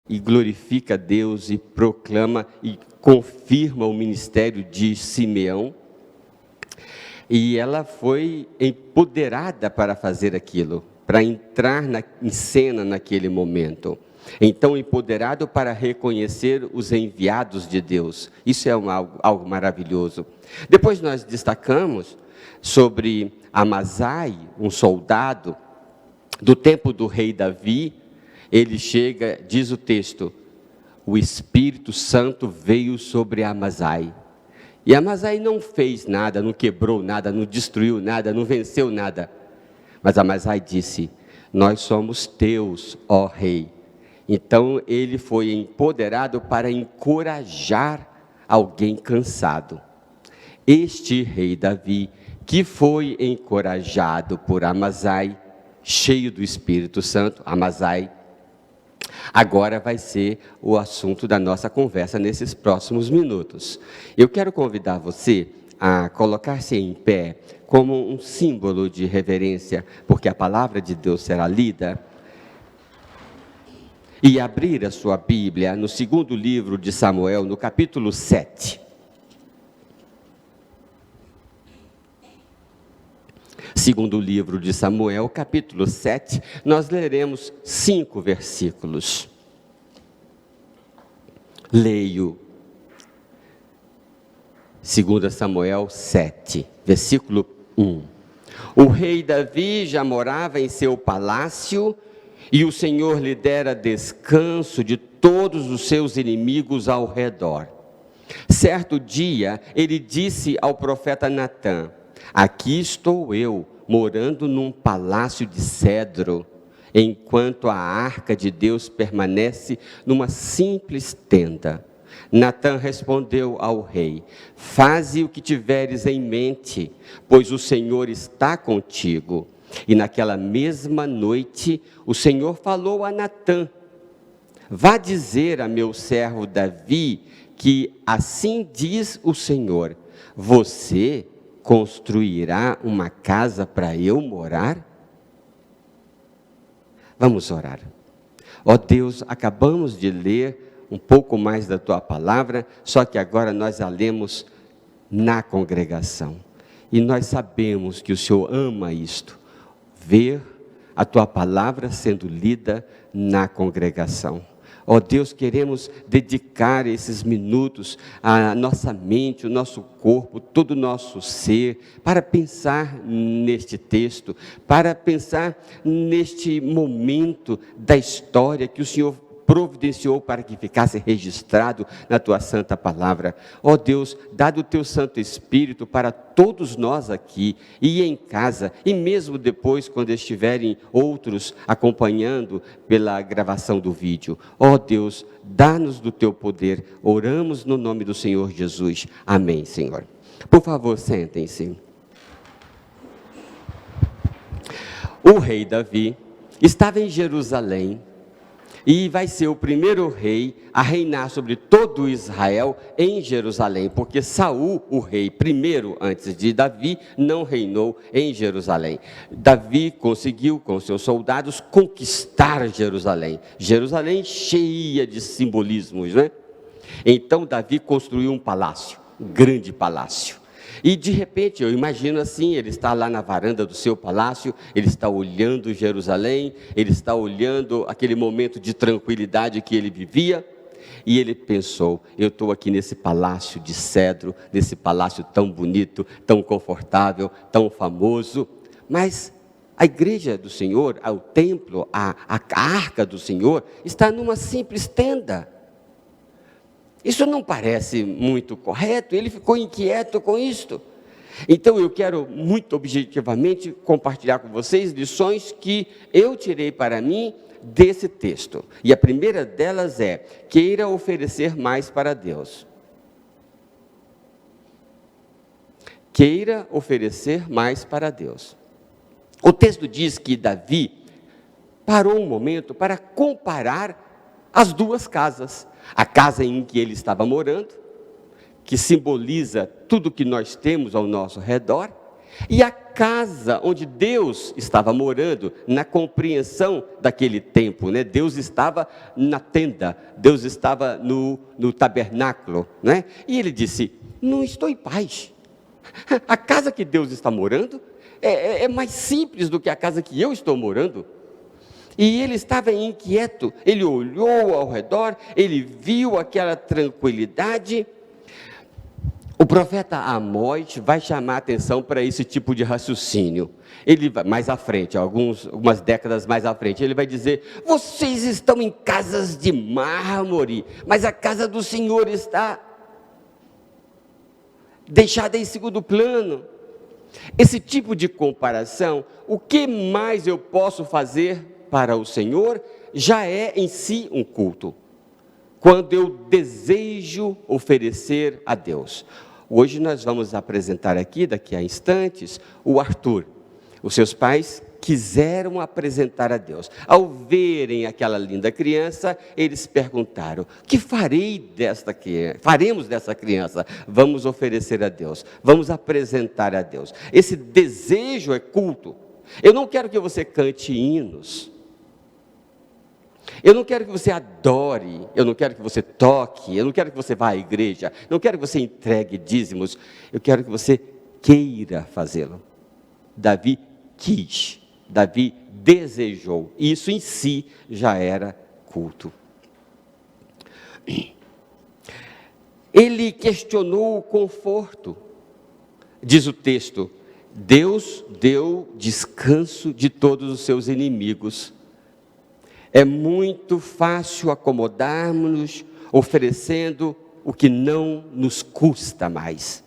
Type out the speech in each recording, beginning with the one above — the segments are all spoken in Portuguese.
e glorifica Deus e proclama e confirma o ministério de Simeão. E ela foi empoderada para fazer aquilo, para entrar em cena naquele momento. Então, empoderado para reconhecer os enviados de Deus. Isso é algo maravilhoso. Depois nós destacamos sobre Amazai, um soldado do tempo do rei Davi. Ele chega, diz o texto, o Espírito Santo veio sobre Amazai. E Amazai não fez nada, não quebrou nada, não destruiu nada, não venceu nada. Mas Amazai disse, nós somos teus, ó rei. Então ele foi empoderado para encorajar alguém cansado. Este rei Davi, que foi encorajado por Amazai, cheio do Espírito Santo, Amazai, agora vai ser o assunto da nossa conversa nesses próximos minutos. Eu quero convidar você a colocar-se em pé como um símbolo de reverência, porque a palavra de Deus será lida, e abrir a sua Bíblia no segundo livro de Samuel, no capítulo 7. Segundo livro de Samuel, capítulo 7, nós leremos 5 versículos. Leio. 2 Samuel 7, versículo 1. O rei Davi já morava em seu palácio, e o Senhor lhe dera descanso de todos os seus inimigos ao redor. Certo dia, ele disse ao profeta Natã, aqui estou eu, morando num palácio de cedro, enquanto a arca de Deus permanece numa simples tenda. Natã respondeu ao rei, faze o que tiveres em mente, pois o Senhor está contigo. E naquela mesma noite, o Senhor falou a Natã, vá dizer a meu servo Davi, que assim diz o Senhor, você construirá uma casa para eu morar? Vamos orar. Ó Deus, acabamos de ler um pouco mais da Tua palavra, só que agora nós a lemos na congregação. E nós sabemos que o Senhor ama isto, ver a Tua palavra sendo lida na congregação. Ó Deus, queremos dedicar esses minutos à nossa mente, o nosso corpo, todo o nosso ser, para pensar neste texto, para pensar neste momento da história que o Senhor providenciou para que ficasse registrado na Tua santa palavra. Ó Deus, dá do Teu Santo Espírito para todos nós aqui e em casa, e mesmo depois quando estiverem outros acompanhando pela gravação do vídeo. Ó Deus, dá-nos do Teu poder, oramos no nome do Senhor Jesus. Amém, Senhor. Por favor, sentem-se. O rei Davi estava em Jerusalém, e vai ser o primeiro rei a reinar sobre todo Israel em Jerusalém, porque Saul, o rei primeiro antes de Davi, não reinou em Jerusalém. Davi conseguiu com seus soldados conquistar Jerusalém. Jerusalém cheia de simbolismos, né? Então Davi construiu um palácio, um grande palácio. E de repente, eu imagino assim, ele está lá na varanda do seu palácio, ele está olhando Jerusalém, ele está olhando aquele momento de tranquilidade que ele vivia, e ele pensou, eu estou aqui nesse palácio de cedro, nesse palácio tão bonito, tão confortável, tão famoso, mas a igreja do Senhor, o templo, a arca do Senhor, está numa simples tenda. Isso não parece muito correto, ele ficou inquieto com isto. Então eu quero muito objetivamente compartilhar com vocês lições que eu tirei para mim desse texto. E a primeira delas é, queira oferecer mais para Deus. Queira oferecer mais para Deus. O texto diz que Davi parou um momento para comparar as duas casas. A casa em que ele estava morando, que simboliza tudo que nós temos ao nosso redor, E a casa onde Deus estava morando, na compreensão daquele tempo, né? Deus estava na tenda, Deus estava no tabernáculo, né? E ele disse: não estou em paz. A casa que Deus está morando é mais simples do que a casa que eu estou morando. E ele estava inquieto, ele olhou ao redor, ele viu aquela tranquilidade. O profeta Amós vai chamar a atenção para esse tipo de raciocínio. Ele vai mais à frente, algumas décadas mais à frente, ele vai dizer: vocês estão em casas de mármore, mas a casa do Senhor está deixada em segundo plano. Esse tipo de comparação, o que mais eu posso fazer para o Senhor, já é em si um culto. Quando eu desejo oferecer a Deus. Hoje nós vamos apresentar aqui, daqui a instantes, o Arthur. Os seus pais quiseram apresentar a Deus. Ao verem aquela linda criança, eles perguntaram: o que faremos dessa criança? Vamos oferecer a Deus, vamos apresentar a Deus. Esse desejo é culto. Eu não quero que você cante hinos. Eu não quero que você adore, eu não quero que você toque, eu não quero que você vá à igreja, não quero que você entregue dízimos, eu quero que você queira fazê-lo. Davi quis, Davi desejou, e isso em si já era culto. Ele questionou o conforto, diz o texto: Deus deu descanso de todos os seus inimigos. É muito fácil acomodarmos-nos, oferecendo o que não nos custa mais.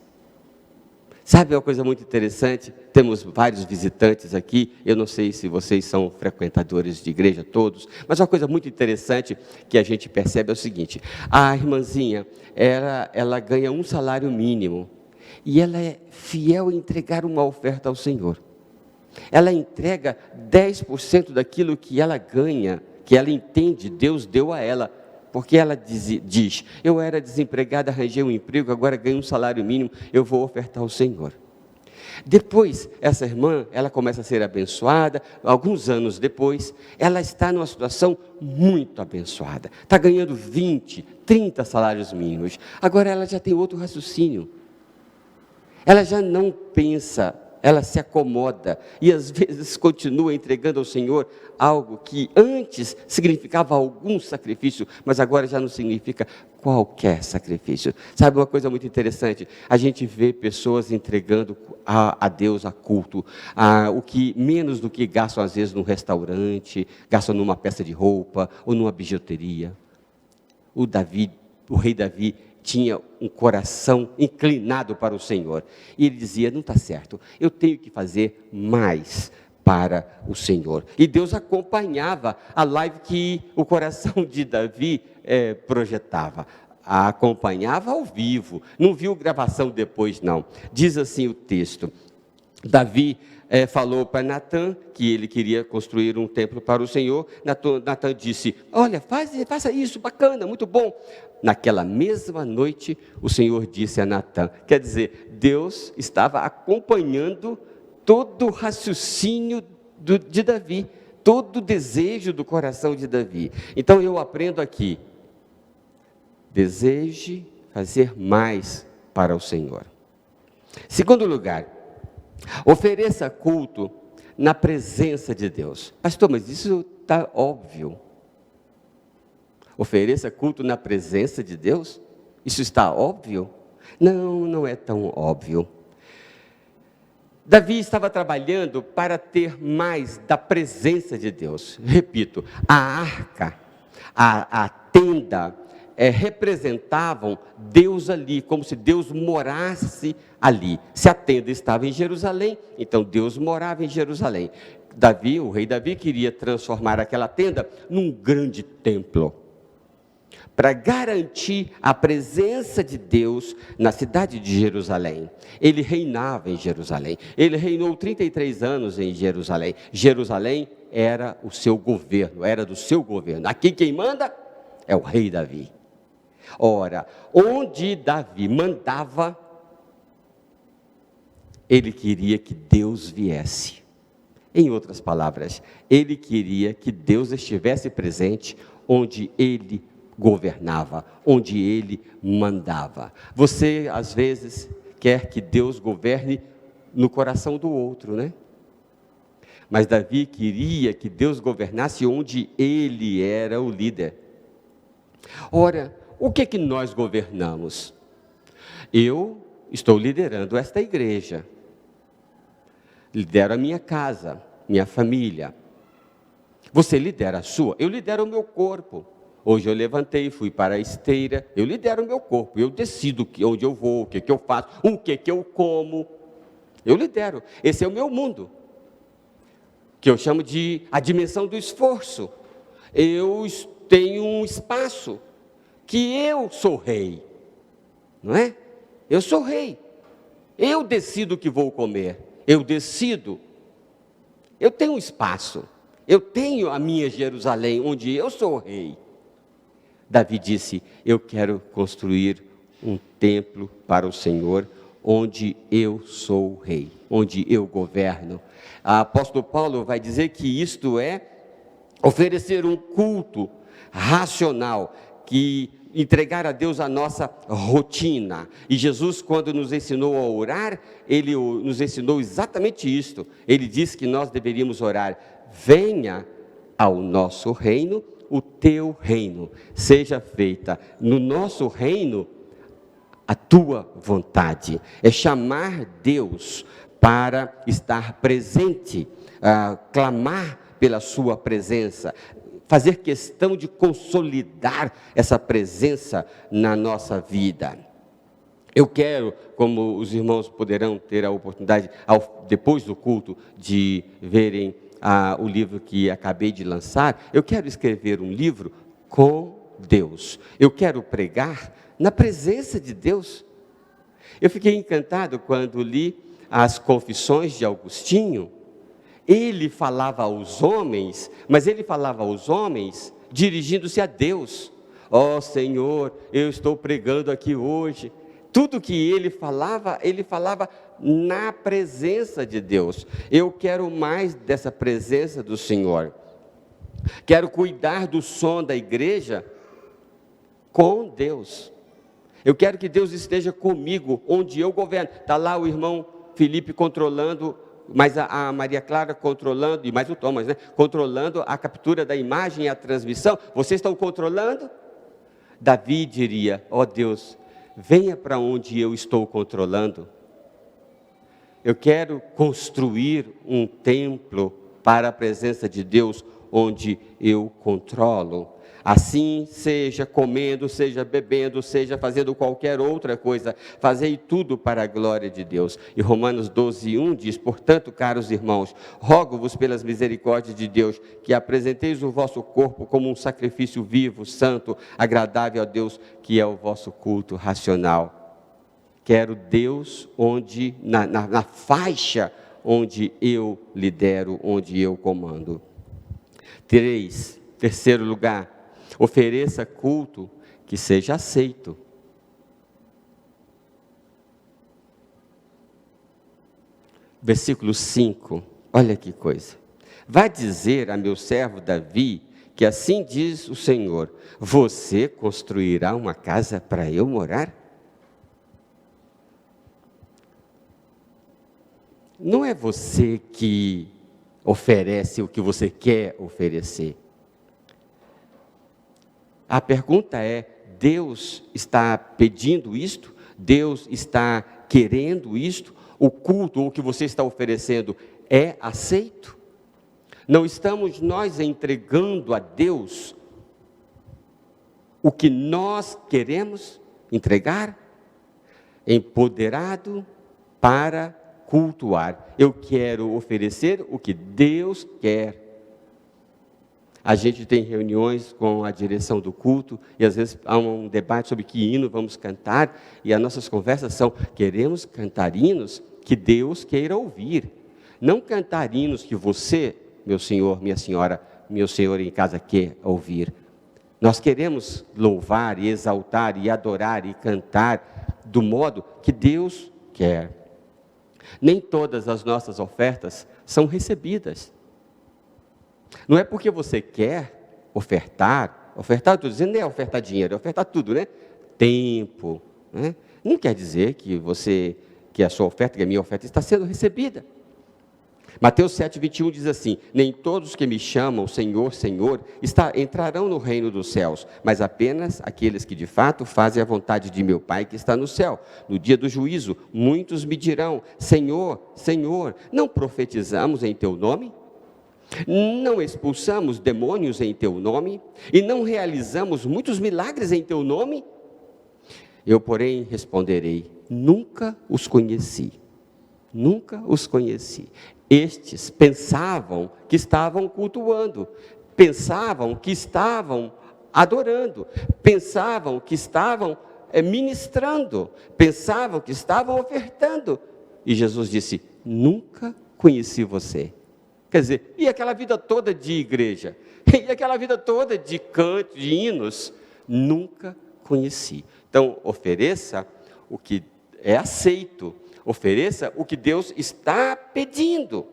Sabe uma coisa muito interessante? Temos vários visitantes aqui, eu não sei se vocês são frequentadores de igreja todos, mas uma coisa muito interessante que a gente percebe é o seguinte: a irmãzinha, ela ganha um salário mínimo, e ela é fiel em entregar uma oferta ao Senhor. Ela entrega 10% daquilo que ela ganha, que ela entende, Deus deu a ela, porque ela diz: eu era desempregada, arranjei um emprego, agora ganho um salário mínimo, eu vou ofertar ao Senhor. Depois, essa irmã, ela começa a ser abençoada, alguns anos depois, ela está numa situação muito abençoada, está ganhando 20, 30 salários mínimos, agora ela já tem outro raciocínio, ela já não pensa, ela se acomoda e às vezes continua entregando ao Senhor algo que antes significava algum sacrifício, mas agora já não significa qualquer sacrifício. Sabe uma coisa muito interessante? A gente vê pessoas entregando a Deus a culto, o que menos do que gastam às vezes num restaurante, gastam numa peça de roupa ou numa bijuteria. O rei Davi tinha um coração inclinado para o Senhor, e ele dizia: não está certo, eu tenho que fazer mais para o Senhor. E Deus acompanhava a live que o coração de Davi projetava, a acompanhava ao vivo, não viu gravação depois não. Diz assim o texto: Davi falou para Natã que ele queria construir um templo para o Senhor. Natã disse: olha, faça isso, bacana, muito bom. Naquela mesma noite, o Senhor disse a Natã, quer dizer, Deus estava acompanhando todo o raciocínio de Davi, todo o desejo do coração de Davi. Então eu aprendo aqui: deseje fazer mais para o Senhor. Segundo lugar, ofereça culto na presença de Deus. Pastor, mas isso está óbvio. Ofereça culto na presença de Deus? Isso está óbvio? Não, não é tão óbvio. Davi estava trabalhando para ter mais da presença de Deus. Repito, a arca, a tenda, representavam Deus ali, como se Deus morasse ali. Se a tenda estava em Jerusalém, então Deus morava em Jerusalém. O rei Davi queria transformar aquela tenda num grande templo, para garantir a presença de Deus na cidade de Jerusalém. Ele reinava em Jerusalém, ele reinou 33 anos em Jerusalém. Jerusalém era o seu governo, era do seu governo. Aqui quem manda é o rei Davi. Ora, onde Davi mandava, Ele queria que Deus viesse. Em outras palavras, ele queria que Deus estivesse presente onde ele governava, onde ele mandava. Você, às vezes, quer que Deus governe no coração do outro, né? Mas Davi queria que Deus governasse onde ele era o líder. Ora, o que é que nós governamos? Eu estou liderando esta igreja. Lidero a minha casa, minha família. Você lidera a sua? Eu lidero o meu corpo. Hoje eu levantei, fui para a esteira, eu lidero o meu corpo. Eu decido onde eu vou, o que eu faço, o que eu como. Eu lidero. Esse é o meu mundo, que eu chamo de a dimensão do esforço. Eu tenho um espaço que eu sou rei, não é? Eu sou rei. Eu decido o que vou comer. Eu decido, eu tenho um espaço, eu tenho a minha Jerusalém, onde eu sou rei. Davi disse, eu quero construir um templo para o Senhor, onde eu sou rei, onde eu governo. O apóstolo Paulo vai dizer que isto é oferecer um culto racional, que entregar a Deus a nossa rotina. E Jesus, quando nos ensinou a orar, Ele nos ensinou exatamente isto. Ele disse que nós deveríamos orar, venha ao nosso reino, o teu reino, seja feita no nosso reino a tua vontade. É chamar Deus para estar presente, clamar pela sua presença, fazer questão de consolidar essa presença na nossa vida. Eu quero, como os irmãos poderão ter a oportunidade, depois do culto, de verem o livro que acabei de lançar, eu quero escrever um livro com Deus. Eu quero pregar na presença de Deus. Eu fiquei encantado quando li as Confissões de Agostinho. Ele falava aos homens, mas ele falava aos homens dirigindo-se a Deus. Ó Senhor, eu estou pregando aqui hoje. Tudo que ele falava na presença de Deus. Eu quero mais dessa presença do Senhor. Quero cuidar do som da igreja com Deus. Eu quero que Deus esteja comigo, onde eu governo. Está lá o irmão Felipe controlando, mas a Maria Clara controlando, e mais o Thomas, né? Controlando a captura da imagem e a transmissão. Vocês estão controlando? Davi diria, ó Deus, venha para onde eu estou controlando. Eu quero construir um templo para a presença de Deus, onde eu controlo. Assim, seja comendo, seja bebendo, seja fazendo qualquer outra coisa, fazei tudo para a glória de Deus. E Romanos 12:1 diz, portanto, caros irmãos, rogo-vos pelas misericórdias de Deus, que apresenteis o vosso corpo como um sacrifício vivo, santo, agradável a Deus, que é o vosso culto racional. Quero Deus onde, na faixa onde eu lidero, onde eu comando. Terceiro lugar, ofereça culto que seja aceito. Versículo 5, olha que coisa. Vai dizer a meu servo Davi, que assim diz o Senhor, você construirá uma casa para eu morar? Não é você que oferece o que você quer oferecer. A pergunta é, Deus está pedindo isto? Deus está querendo isto? O culto, ou o que você está oferecendo, é aceito? Não estamos nós entregando a Deus o que nós queremos entregar? Empoderado para cultuar. Eu quero oferecer o que Deus quer. A gente tem reuniões com a direção do culto e às vezes há um debate sobre que hino vamos cantar e as nossas conversas são, queremos cantar hinos que Deus queira ouvir. Não cantar hinos que você, meu senhor, minha senhora, meu senhor em casa quer ouvir. Nós queremos louvar e exaltar e adorar e cantar do modo que Deus quer. Nem todas as nossas ofertas são recebidas. Não é porque você quer ofertar, estou dizendo, não é ofertar dinheiro, é ofertar tudo, né? Tempo, né? Não quer dizer que a sua oferta, que a minha oferta está sendo recebida. Mateus 7,21 diz assim: nem todos que me chamam Senhor, Senhor, entrarão no reino dos céus, mas apenas aqueles que de fato fazem a vontade de meu Pai que está no céu. No dia do juízo, muitos me dirão: Senhor, Senhor, não profetizamos em teu nome? Não expulsamos demônios em teu nome? E não realizamos muitos milagres em teu nome? Eu, porém, responderei: nunca os conheci. Nunca os conheci. Estes pensavam que estavam cultuando, pensavam que estavam adorando, pensavam que estavam ministrando, pensavam que estavam ofertando. E Jesus disse: nunca conheci você. Quer dizer, e aquela vida toda de igreja? E aquela vida toda de canto, de hinos? Nunca conheci. Então, ofereça o que é aceito. Ofereça o que Deus está pedindo.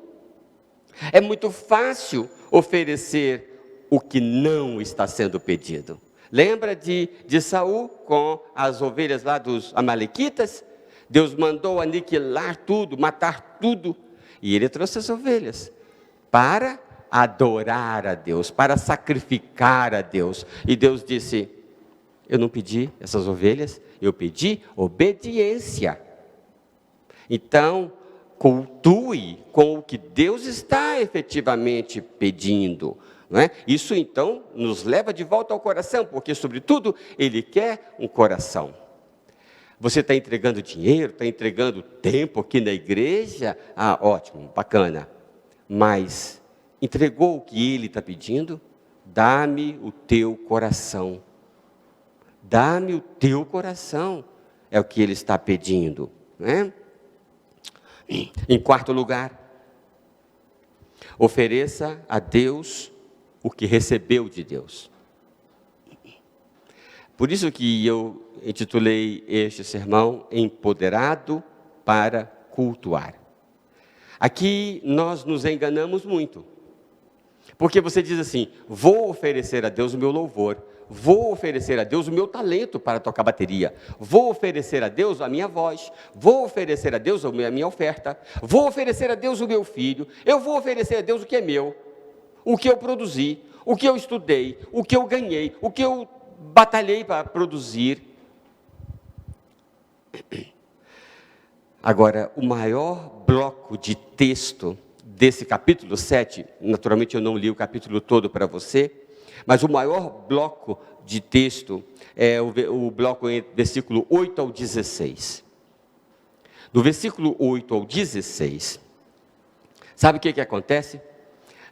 É muito fácil oferecer o que não está sendo pedido. Lembra de Saul com as ovelhas lá dos amalequitas? Deus mandou aniquilar tudo, matar tudo. E ele trouxe as ovelhas para adorar a Deus, para sacrificar a Deus. E Deus disse: eu não pedi essas ovelhas, eu pedi obediência. Então, cultue com o que Deus está efetivamente pedindo. Não é? Isso então nos leva de volta ao coração, porque sobretudo Ele quer um coração. Você está entregando dinheiro, está entregando tempo aqui na igreja? Ah, ótimo, bacana. Mas entregou o que Ele está pedindo? Dá-me o teu coração. Dá-me o teu coração. É o que Ele está pedindo, não é? Em quarto lugar, ofereça a Deus o que recebeu de Deus. Por isso que eu intitulei este sermão Empoderado para Cultuar. Aqui nós nos enganamos muito, porque você diz assim: vou oferecer a Deus o meu louvor, vou oferecer a Deus o meu talento para tocar bateria, vou oferecer a Deus a minha voz, vou oferecer a Deus a minha oferta, vou oferecer a Deus o meu filho, eu vou oferecer a Deus o que é meu, o que eu produzi, o que eu estudei, o que eu ganhei, o que eu batalhei para produzir. Agora, o maior bloco de texto desse capítulo 7, naturalmente eu não li o capítulo todo para você, mas o maior bloco de texto é o bloco entre versículo 8 ao 16. Do versículo 8 ao 16, sabe o que acontece?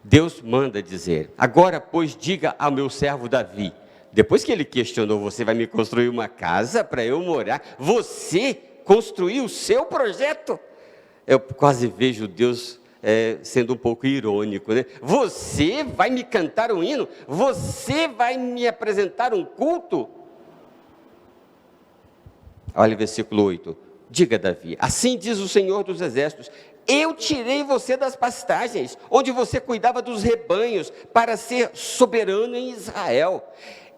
Deus manda dizer: agora, pois, diga ao meu servo Davi. Depois que ele questionou: você vai me construir uma casa para eu morar? Você construiu o seu projeto? Eu quase vejo Deus sendo um pouco irônico, né? Você vai me cantar um hino? Você vai me apresentar um culto? Olha o versículo 8. Diga, Davi: assim diz o Senhor dos Exércitos: eu tirei você das pastagens, onde você cuidava dos rebanhos, para ser soberano em Israel.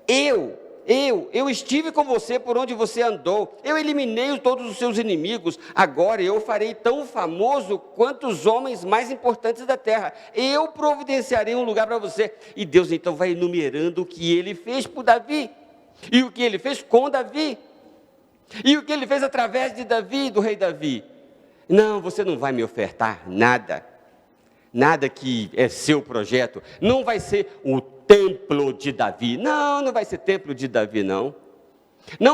Eu estive com você por onde você andou, eu eliminei todos os seus inimigos, agora eu farei tão famoso quanto os homens mais importantes da terra, eu providenciarei um lugar para você. E Deus então vai enumerando o que Ele fez por Davi, e o que Ele fez com Davi, e o que Ele fez através de Davi, do rei Davi. Não, você não vai me ofertar nada que é seu projeto, não vai ser o templo de Davi, não vai ser templo de Davi, não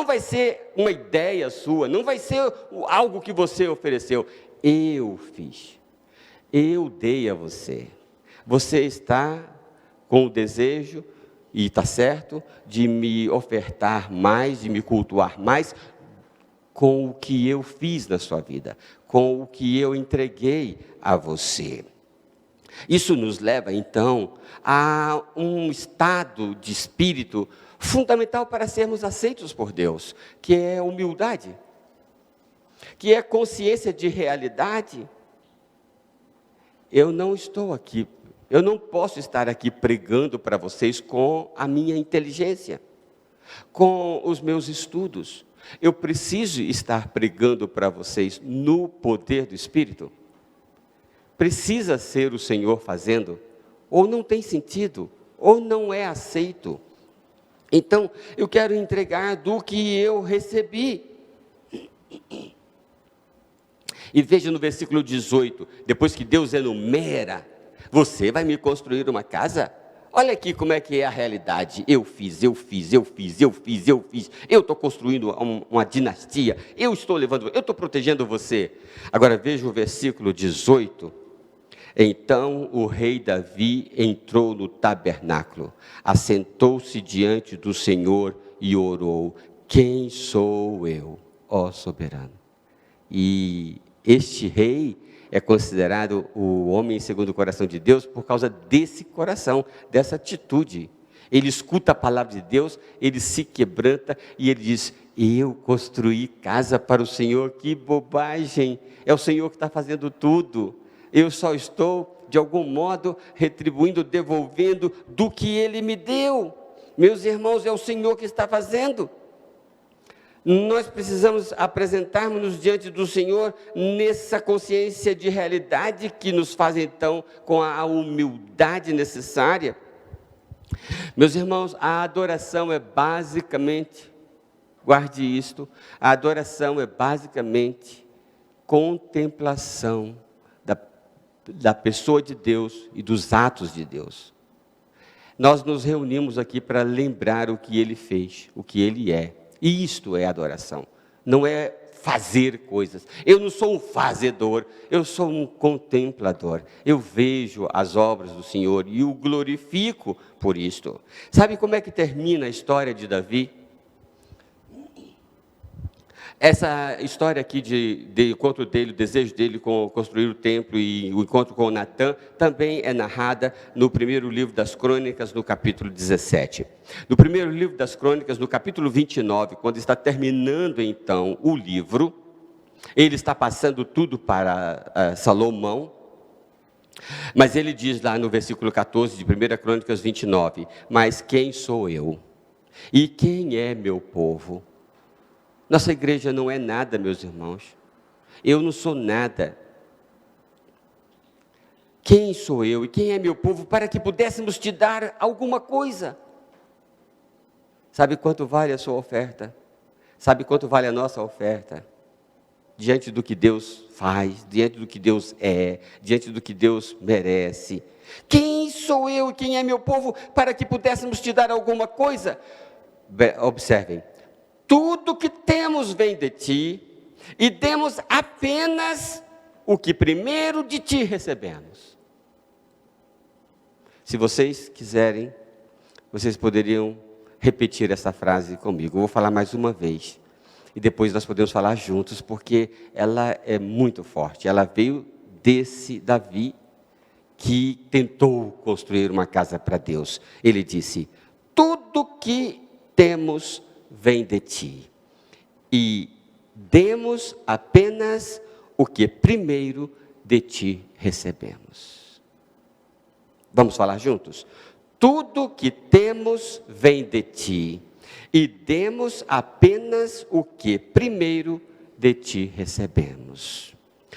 vai ser uma ideia sua, não vai ser algo que você ofereceu, eu fiz, eu dei a você. Você está com o desejo, e está certo, de me ofertar mais, de me cultuar mais, com o que eu fiz na sua vida, com o que eu entreguei a você. Isso nos leva, então, a um estado de espírito fundamental para sermos aceitos por Deus, que é a humildade. que é consciência de realidade, eu não estou aqui, eu não posso estar aqui pregando para vocês com a minha inteligência, com os meus estudos. Eu preciso estar pregando para vocês no poder do Espírito. Precisa ser o Senhor fazendo, ou não tem sentido, ou não é aceito. Então, eu quero entregar do que eu recebi. E veja no versículo 18, depois que Deus enumera, você vai me construir uma casa? Olha aqui como é que é a realidade. Eu estou construindo uma dinastia, eu estou protegendo você. Agora veja o versículo 18. Então o rei Davi entrou no tabernáculo, assentou-se diante do Senhor e orou: quem sou eu, ó soberano? E este rei é considerado o homem segundo o coração de Deus por causa desse coração, dessa atitude. Ele escuta a palavra de Deus, ele se quebranta e ele diz: eu construí casa para o Senhor. Que bobagem, é o Senhor que está fazendo tudo, eu só estou de algum modo retribuindo, devolvendo do que Ele me deu. Meus irmãos, é o Senhor que está fazendo. Nós precisamos apresentarmos-nos diante do Senhor nessa consciência de realidade que nos faz então com a humildade necessária. Meus irmãos, a adoração é basicamente, guarde isto, a adoração é basicamente contemplação da pessoa de Deus e dos atos de Deus. Nós nos reunimos aqui para lembrar o que Ele fez, o que Ele é. E isto é adoração, não é fazer coisas. Eu não sou um fazedor, eu sou um contemplador. Eu vejo as obras do Senhor e o glorifico por isto. Sabe como é que termina a história de Davi? Essa história aqui de encontro dele, o desejo dele com construir o templo e o encontro com Natã, também é narrada no primeiro livro das Crônicas, no capítulo 17. No primeiro livro das Crônicas, no capítulo 29, quando está terminando então o livro, ele está passando tudo para Salomão, mas ele diz lá no versículo 14 de 1 Crônicas 29, mas quem sou eu? E quem é meu povo? Nossa igreja não é nada, meus irmãos. Eu não sou nada. Quem sou eu e quem é meu povo para que pudéssemos te dar alguma coisa? Sabe quanto vale a sua oferta? Sabe quanto vale a nossa oferta? Diante do que Deus faz, diante do que Deus é, diante do que Deus merece. Quem sou eu e quem é meu povo para que pudéssemos te dar alguma coisa? Observem. Tudo que temos vem de ti, e demos apenas o que primeiro de ti recebemos. Se vocês quiserem, vocês poderiam repetir essa frase comigo. Eu vou falar mais uma vez, e depois nós podemos falar juntos, porque ela é muito forte. Ela veio desse Davi, que tentou construir uma casa para Deus. Ele disse: tudo que temos vem de ti, e demos apenas o que primeiro de ti recebemos. Vamos falar juntos? Tudo que temos vem de ti, e demos apenas o que primeiro de ti recebemos.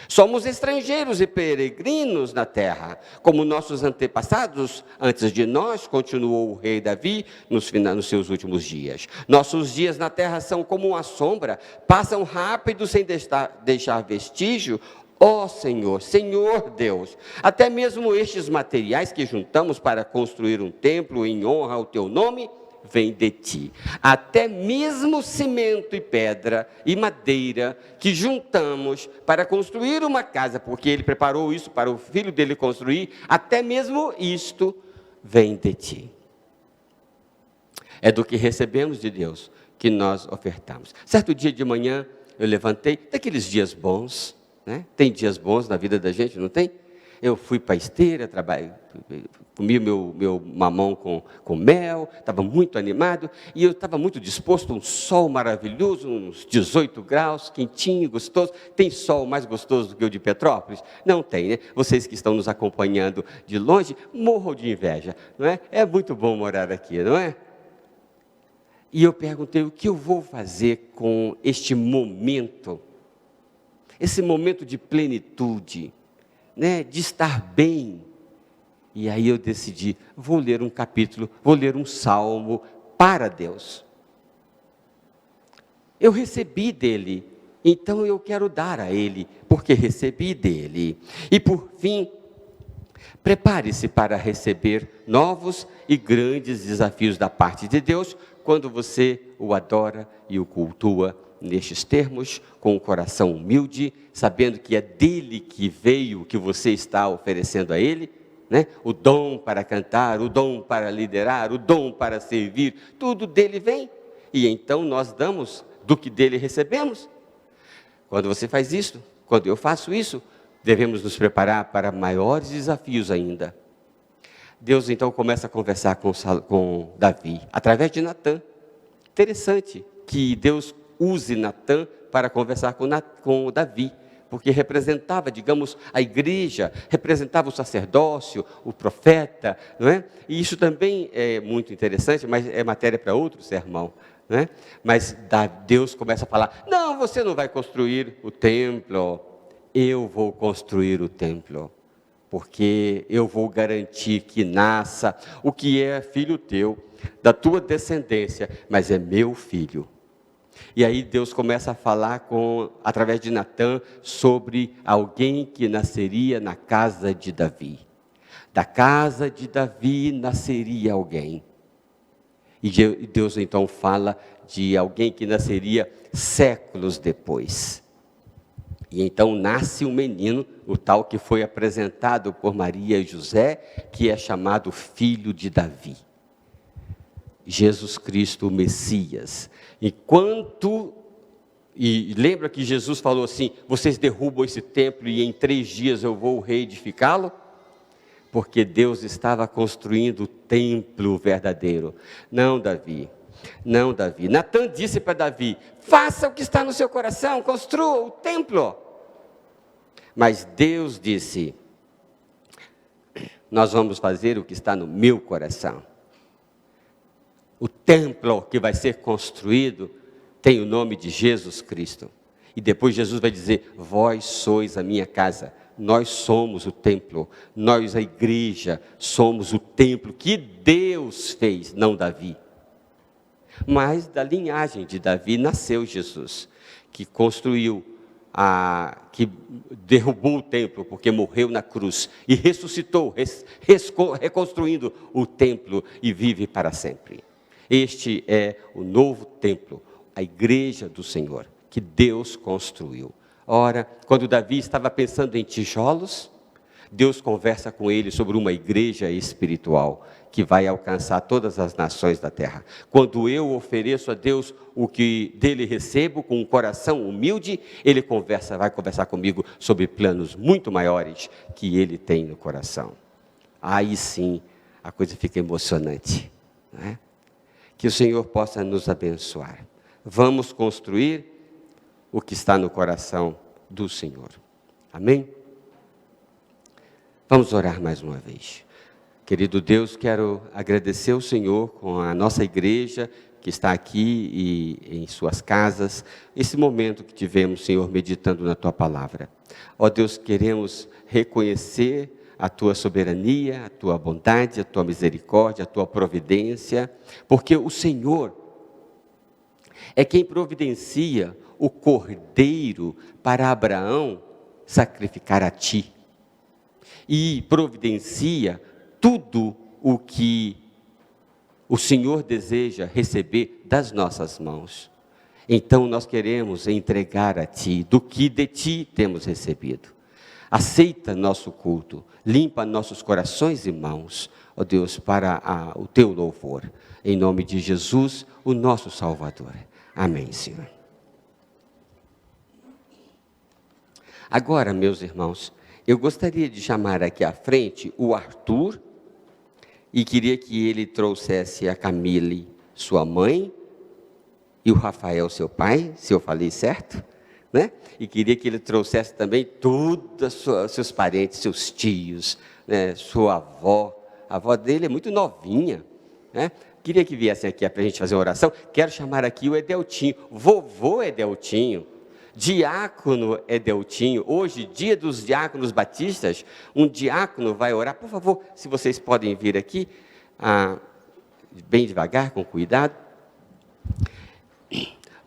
Somos estrangeiros e peregrinos na terra, como nossos antepassados, antes de nós, continuou o rei Davi nos seus últimos dias. Nossos dias na terra são como uma sombra, passam rápido sem deixar vestígio. Ó Senhor, Senhor Deus, até mesmo estes materiais que juntamos para construir um templo em honra ao teu nome, vem de ti. Até mesmo cimento e pedra e madeira que juntamos para construir uma casa, porque ele preparou isso para o filho dele construir, até mesmo isto vem de ti. É do que recebemos de Deus que nós ofertamos. Certo dia de manhã eu levantei, daqueles dias bons, né? Tem dias bons na vida da gente, não tem? Eu fui para a esteira, comi meu mamão com mel, estava muito animado, e eu estava muito disposto, um sol maravilhoso, uns 18 graus, quentinho, gostoso. Tem sol mais gostoso do que o de Petrópolis? Não tem, né? Vocês que estão nos acompanhando de longe, morram de inveja, não é? É muito bom morar aqui, não é? E eu perguntei, o que eu vou fazer com este momento? Esse momento de plenitude, né, de estar bem. E aí eu decidi, vou ler um capítulo, vou ler um salmo para Deus. Eu recebi dele, então eu quero dar a ele, porque recebi dele. E por fim, prepare-se para receber novos e grandes desafios da parte de Deus, quando você o adora e o cultua nestes termos, com o coração humilde, sabendo que é dele que veio o que você está oferecendo a ele, né? O dom para cantar, o dom para liderar, o dom para servir, tudo dele vem. E então nós damos do que dele recebemos. Quando você faz isso, quando eu faço isso, devemos nos preparar para maiores desafios ainda. Deus então começa a conversar com Davi, através de Natã. Interessante que Deus use Natã para conversar com Davi, porque representava, digamos, a igreja, representava o sacerdócio, o profeta, não é? E isso também é muito interessante, mas é matéria para outro sermão, não é? Mas Deus começa a falar, não, você não vai construir o templo, eu vou construir o templo, porque eu vou garantir que nasça o que é filho teu, da tua descendência, mas é meu filho. E aí Deus começa a falar através de Natã sobre alguém que nasceria na casa de Davi. Da casa de Davi nasceria alguém. E Deus então fala de alguém que nasceria séculos depois. E então nasce um menino, o tal que foi apresentado por Maria e José, que é chamado filho de Davi. Jesus Cristo, o Messias. E lembra que Jesus falou assim, vocês derrubam esse templo e em 3 dias eu vou reedificá-lo? Porque Deus estava construindo o templo verdadeiro. Não, Davi. Natã disse para Davi, faça o que está no seu coração, construa o templo. Mas Deus disse, nós vamos fazer o que está no meu coração. O templo que vai ser construído tem o nome de Jesus Cristo. E depois Jesus vai dizer, vós sois a minha casa. Nós somos o templo, nós a igreja somos o templo que Deus fez, não Davi. Mas da linhagem de Davi nasceu Jesus, que construiu, que derrubou o templo, porque morreu na cruz, e ressuscitou, reconstruindo o templo e vive para sempre. Este é o novo templo, a igreja do Senhor, que Deus construiu. Ora, quando Davi estava pensando em tijolos, Deus conversa com ele sobre uma igreja espiritual, que vai alcançar todas as nações da terra. Quando eu ofereço a Deus o que dele recebo, com um coração humilde, ele vai conversar comigo sobre planos muito maiores que ele tem no coração. Aí sim, a coisa fica emocionante, não é? Que o Senhor possa nos abençoar. Vamos construir o que está no coração do Senhor. Amém? Vamos orar mais uma vez. Querido Deus, quero agradecer ao Senhor com a nossa igreja que está aqui e em suas casas, esse momento que tivemos, Senhor, meditando na Tua palavra. Ó Deus, queremos reconhecer a Tua soberania, a Tua bondade, a Tua misericórdia, a Tua providência, porque o Senhor é quem providencia o cordeiro para Abraão sacrificar a Ti. E providencia tudo o que o Senhor deseja receber das nossas mãos. Então nós queremos entregar a Ti, do que de Ti temos recebido. Aceita nosso culto, limpa nossos corações e mãos, ó Deus, para o Teu louvor. Em nome de Jesus, o nosso Salvador. Amém, Senhor. Agora, meus irmãos, eu gostaria de chamar aqui à frente o Arthur, e queria que ele trouxesse a Camille, sua mãe, e o Rafael, seu pai, se eu falei certo, né? E queria que ele trouxesse também todos os seus parentes, seus tios, né? Sua avó. A avó dele é muito novinha, né? Queria que viessem aqui para a gente fazer uma oração. Quero chamar aqui o Edeltinho, vovô Edeltinho, diácono Edeltinho. Hoje, dia dos diáconos batistas, um diácono vai orar. Por favor, se vocês podem vir aqui, bem devagar, com cuidado.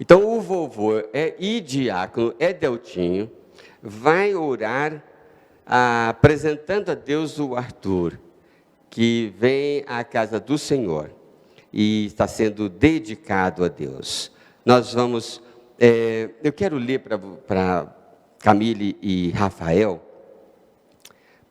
Então, o vovô e diácono Edeltinho vai orar, apresentando a Deus o Arthur, que vem à casa do Senhor e está sendo dedicado a Deus. Nós vamos, eu quero ler para Camille e Rafael,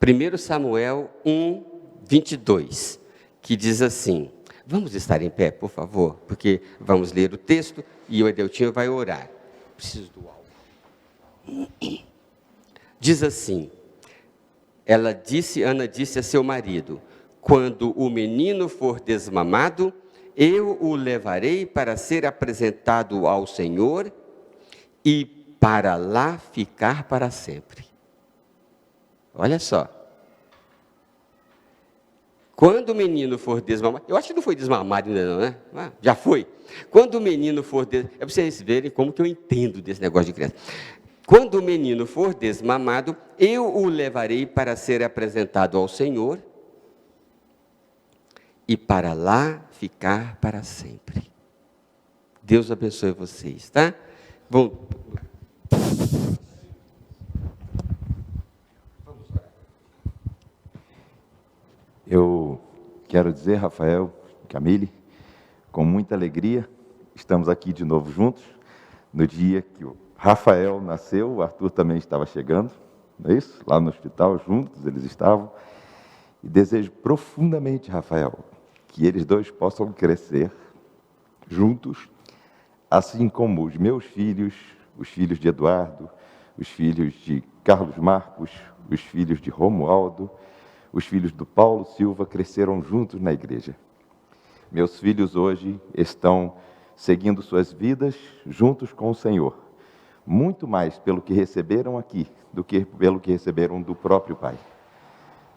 1 Samuel 1, 22, que diz assim, vamos estar em pé, por favor, porque vamos ler o texto e o Edeltinho vai orar. Preciso do álcool. Diz assim, Ana disse a seu marido, quando o menino for desmamado, eu o levarei para ser apresentado ao Senhor e para lá ficar para sempre. Olha só. Quando o menino for desmamado, eu acho que não foi desmamado ainda não, né? Já foi. Quando o menino for desmamado, é para vocês verem como que eu entendo desse negócio de criança. Quando o menino for desmamado, eu o levarei para ser apresentado ao Senhor e para lá ficar para sempre. Deus abençoe vocês, tá? Bom. Eu quero dizer, Rafael, Camille, com muita alegria, estamos aqui de novo juntos. No dia que o Rafael nasceu, o Arthur também estava chegando, não é isso? Lá no hospital, juntos eles estavam. E desejo profundamente, Rafael, que eles dois possam crescer juntos, assim como os meus filhos, os filhos de Eduardo, os filhos de Carlos Marcos, os filhos de Romualdo, os filhos do Paulo Silva cresceram juntos na igreja. Meus filhos hoje estão seguindo suas vidas juntos com o Senhor, muito mais pelo que receberam aqui do que pelo que receberam do próprio Pai.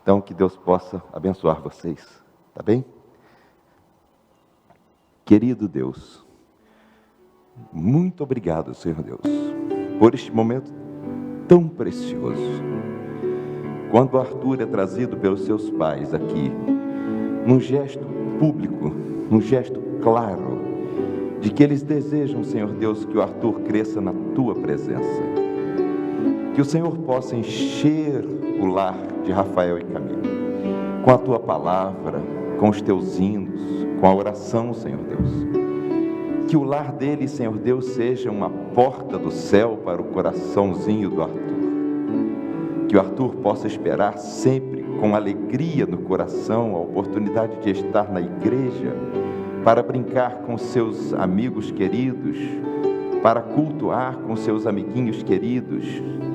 Então, que Deus possa abençoar vocês, tá bem? Querido Deus, muito obrigado, Senhor Deus, por este momento tão precioso. Quando o Arthur é trazido pelos seus pais aqui, num gesto público, num gesto claro, de que eles desejam, Senhor Deus, que o Arthur cresça na Tua presença. Que o Senhor possa encher o lar de Rafael e Camille com a Tua palavra, com os Teus hinos, com a oração, Senhor Deus. Que o lar deles, Senhor Deus, seja uma porta do céu para o coraçãozinho do Arthur. Que o Arthur possa esperar sempre com alegria no coração a oportunidade de estar na igreja, para brincar com seus amigos queridos, para cultuar com seus amiguinhos queridos,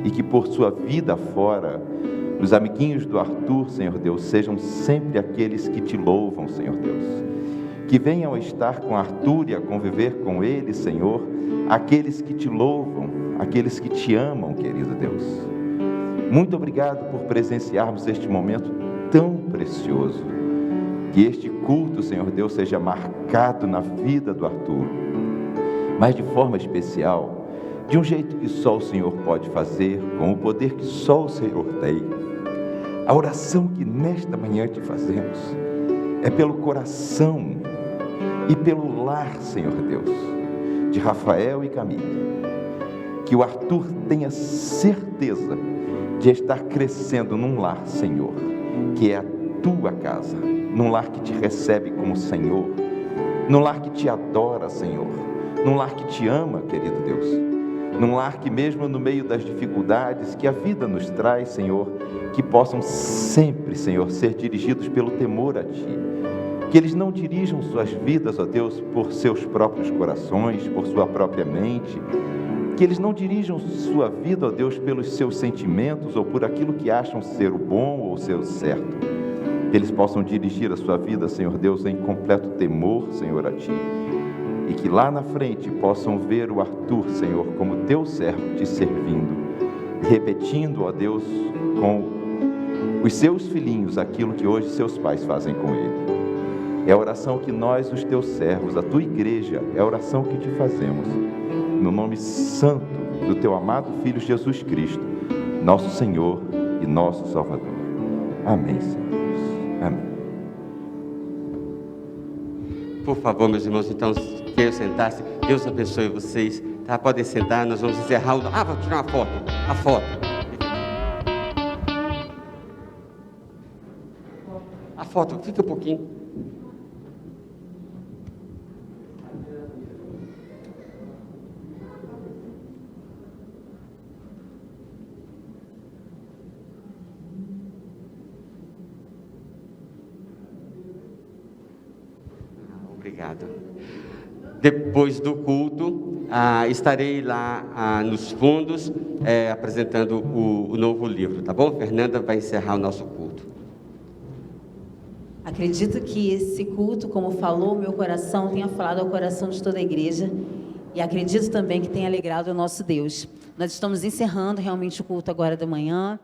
e que por sua vida fora, os amiguinhos do Arthur, Senhor Deus, sejam sempre aqueles que Te louvam, Senhor Deus. Que venham a estar com Arthur e a conviver com ele, Senhor, aqueles que Te louvam, aqueles que Te amam, querido Deus. Muito obrigado por presenciarmos este momento tão precioso. Que este culto, Senhor Deus, seja marcado na vida do Arthur, mas de forma especial, de um jeito que só o Senhor pode fazer, com o poder que só o Senhor tem. A oração que nesta manhã te fazemos é pelo coração e pelo lar, Senhor Deus, de Rafael e Camille. Que o Arthur tenha certeza de estar crescendo num lar, Senhor, que é a Tua casa, num lar que Te recebe como Senhor, num lar que Te adora, Senhor, num lar que Te ama, querido Deus, num lar que mesmo no meio das dificuldades que a vida nos traz, Senhor, que possam sempre, Senhor, ser dirigidos pelo temor a Ti. Que eles não dirijam suas vidas, ó Deus, por seus próprios corações, por sua própria mente, Que eles não dirijam sua vida, ó Deus, pelos seus sentimentos ou por aquilo que acham ser o bom ou ser o certo. Que eles possam dirigir a sua vida, Senhor Deus, em completo temor, Senhor, a Ti. E que lá na frente possam ver o Arthur, Senhor, como Teu servo Te servindo, repetindo, ó Deus, com os seus filhinhos aquilo que hoje seus pais fazem com ele. É a oração que nós, os Teus servos, a Tua igreja, é a oração que Te fazemos. No nome santo do Teu amado Filho Jesus Cristo, nosso Senhor e nosso Salvador. Amém, Senhor. Amém. Por favor, meus irmãos, então, queiram sentar-se. Deus abençoe vocês. Tá? Podem sentar, nós vamos encerrar o... vou tirar uma foto. A foto. A foto, fica um pouquinho. Obrigado. Depois do culto, estarei lá nos fundos apresentando o novo livro, tá bom? Fernanda vai encerrar o nosso culto. Acredito que esse culto, como falou meu coração, tenha falado ao coração de toda a igreja, e acredito também que tenha alegrado o nosso Deus. Nós estamos encerrando realmente o culto agora da manhã,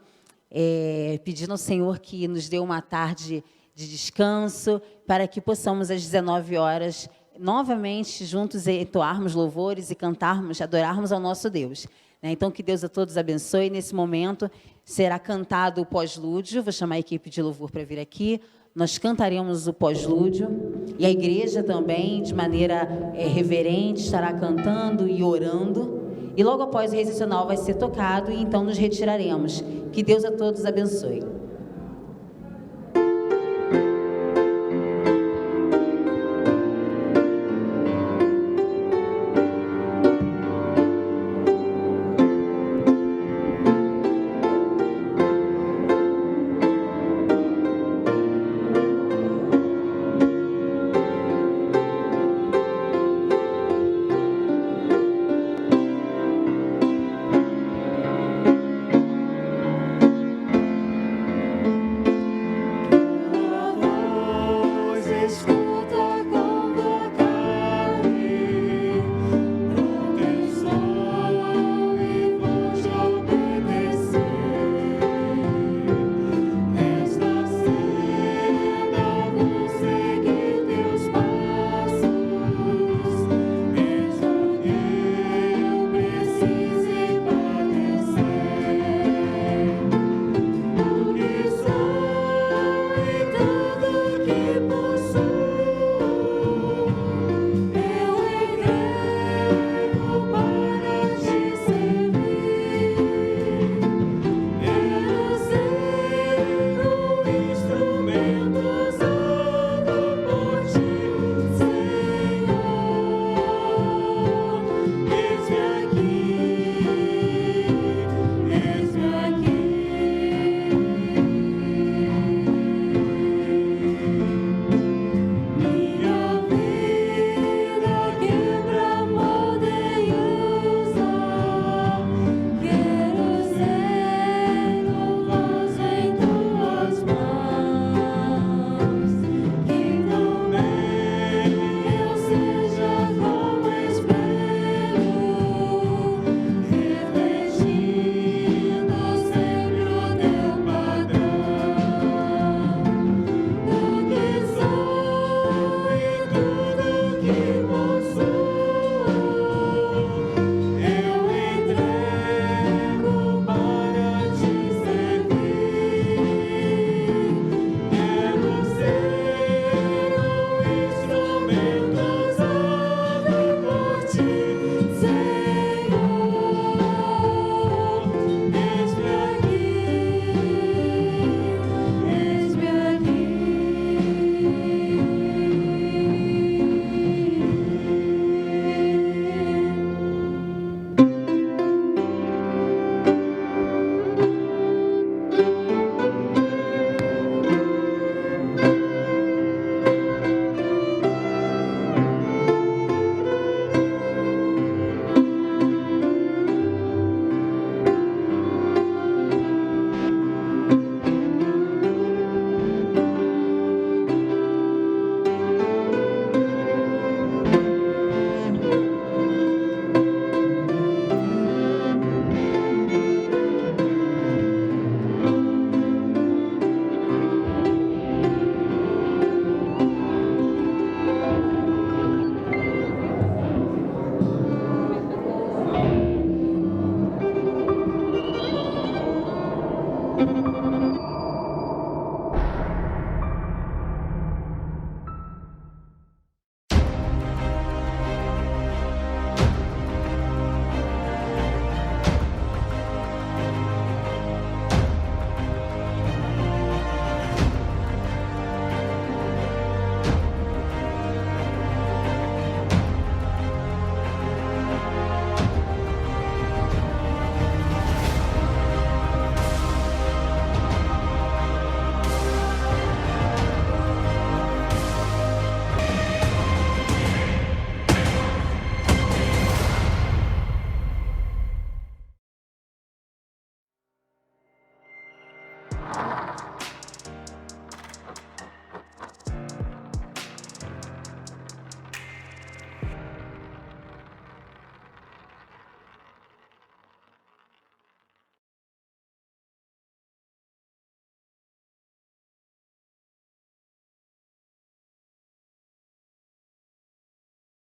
pedindo ao Senhor que nos dê uma tarde de descanso, para que possamos às 19 horas novamente juntos entoarmos louvores e cantarmos, adorarmos ao nosso Deus. Então, que Deus a todos abençoe. Nesse momento será cantado o pós-lúdio. Vou chamar a equipe de louvor para vir aqui. Nós cantaremos o pós-lúdio, e a igreja também, de maneira reverente, estará cantando e orando. E logo após o recessional vai ser tocado, e então nos retiraremos. Que Deus a todos abençoe.